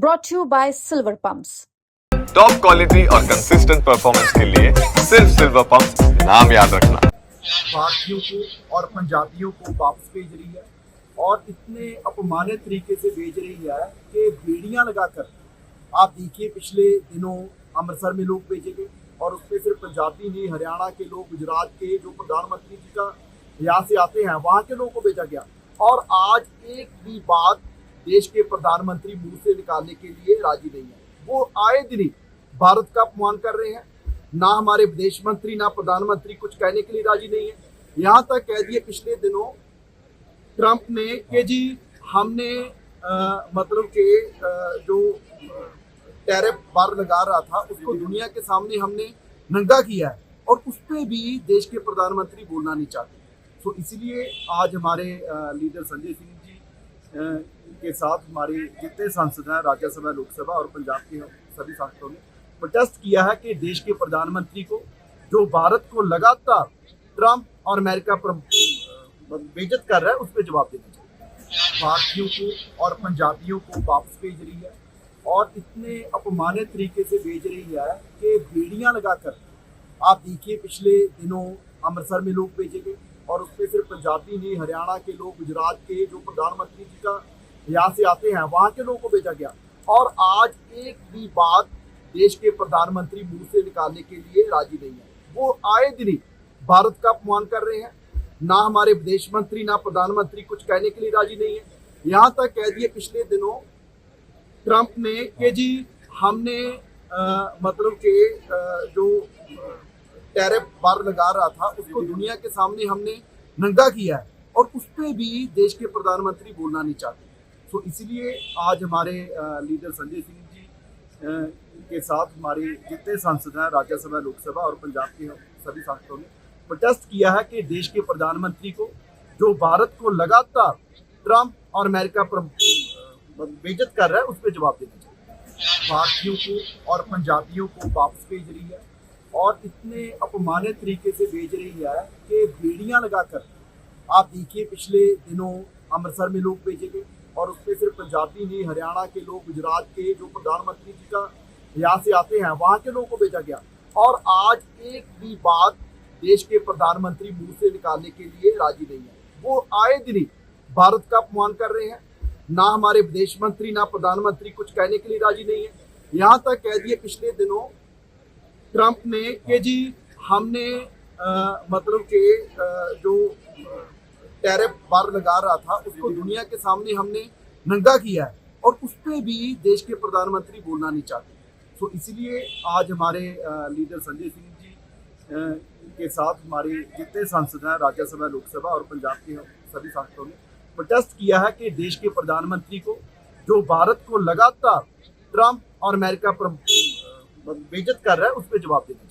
brought to you by Silver Pumps. Top quality और consistent performance के लिए सिर्फ सिल्वर पंप नाम याद रखना। भारतीयों को और पंजाबियों को वापस भेज रही है और इतने अपमानित तरीके से भेज रही है कि बेड़ियां लगाकर। आप देखिए पिछले दिनों अमृतसर में लोग भेजे गए और उसमें सिर्फ पंजाबी नहीं, हरियाणा के लोग, गुजरात के जो प्रधानमंत्री जी का यहाँ से आते हैं वहाँ के लोगों को भेजा गया। और आज एक भी बात देश के प्रधानमंत्री मुंह से निकालने के लिए राजी नहीं है। वो आए दिन ही भारत का अपमान कर रहे हैं। ना हमारे विदेश मंत्री ना प्रधानमंत्री कुछ कहने के लिए राजी नहीं है। यहाँ तक कह दिए पिछले दिनों ट्रंप ने कि जी हमने मतलब के जो टैरिफ बार लगा रहा था उसको दुनिया के सामने हमने नंगा किया है और उस पर भी देश के प्रधानमंत्री बोलना नहीं चाहते। तो इसलिए आज हमारे लीडर संजय सिंह जी के साथ हमारे जितने सांसद हैं राज्यसभा, लोकसभा और पंजाब के सभी सांसदों ने प्रोटेस्ट किया है कि देश के प्रधानमंत्री को जो भारत को लगातार ट्रंप और अमेरिका पर बेइज्जत कर रहा है उस पर जवाब देना चाहिए। भारतीयों को और पंजाबियों को वापस भेज रही है और इतने अपमानित तरीके से भेज रही है कि बेड़ियां लगाकर। आप देखिए पिछले दिनों अमृतसर में लोग भेजे गए और उसमें सिर्फ पंजाबी नहीं, हरियाणा के लोग, गुजरात के जो प्रधानमंत्री जी का यहाँ से आते हैं वहाँ के लोगों को भेजा गया। और आज एक भी बात देश के प्रधानमंत्री मुंह से निकालने के लिए राजी नहीं है। वो आए दिन ही भारत का अपमान कर रहे हैं। ना हमारे विदेश मंत्री ना प्रधानमंत्री कुछ कहने के लिए राजी नहीं है। यहाँ तक कह दिए पिछले दिनों ट्रंप ने कि जी हमने मतलब के जो टैरिफ बार लगा रहा था उसको दुनिया के सामने हमने नंगा किया है और उस पर भी देश के प्रधानमंत्री बोलना नहीं चाहते। तो इसलिए आज हमारे लीडर संजय सिंह जी के साथ हमारे जितने सांसद हैं राज्यसभा, लोकसभा और पंजाब के सभी सांसदों ने प्रोटेस्ट किया है कि देश के प्रधानमंत्री को जो भारत को लगातार ट्रंप और अमेरिका पर बेइज्जत कर रहा है उस पर जवाब देना चाहिए। भारतीयों को और पंजाबियों को वापस भेज रही है और इतने अपमानित तरीके से भेज रही है कि बेड़ियां लगाकर। आप देखिए पिछले दिनों अमृतसर में लोग भेजे गए और उसमें सिर्फ पंजाबी नहीं, हरियाणा के लोग, गुजरात के जो प्रधानमंत्री जी का यहाँ से आते हैं वहाँ के लोगों को भेजा गया। और आज एक भी बात देश के प्रधानमंत्री मुंह से निकालने के लिए राजी नहीं है। वो आए दिन ही भारत का अपमान कर रहे हैं। ना हमारे विदेश मंत्री ना प्रधानमंत्री कुछ कहने के लिए राजी नहीं है। यहाँ तक कह दिए पिछले दिनों ट्रंप ने कि जी हमने मतलब के जो टैरिफ बार लगा रहा था उसको दुनिया के सामने हमने नंगा किया है और उस पर भी देश के प्रधानमंत्री बोलना नहीं चाहते। तो इसलिए आज हमारे लीडर संजय सिंह जी के साथ हमारे जितने सांसद हैं राज्यसभा, लोकसभा और पंजाब के सभी सांसदों ने प्रोटेस्ट किया है कि देश के प्रधानमंत्री को जो भारत को लगातार ट्रंप और अमेरिका पर बेइज्जत कर रहा है उस पर जवाब देना चाहिए।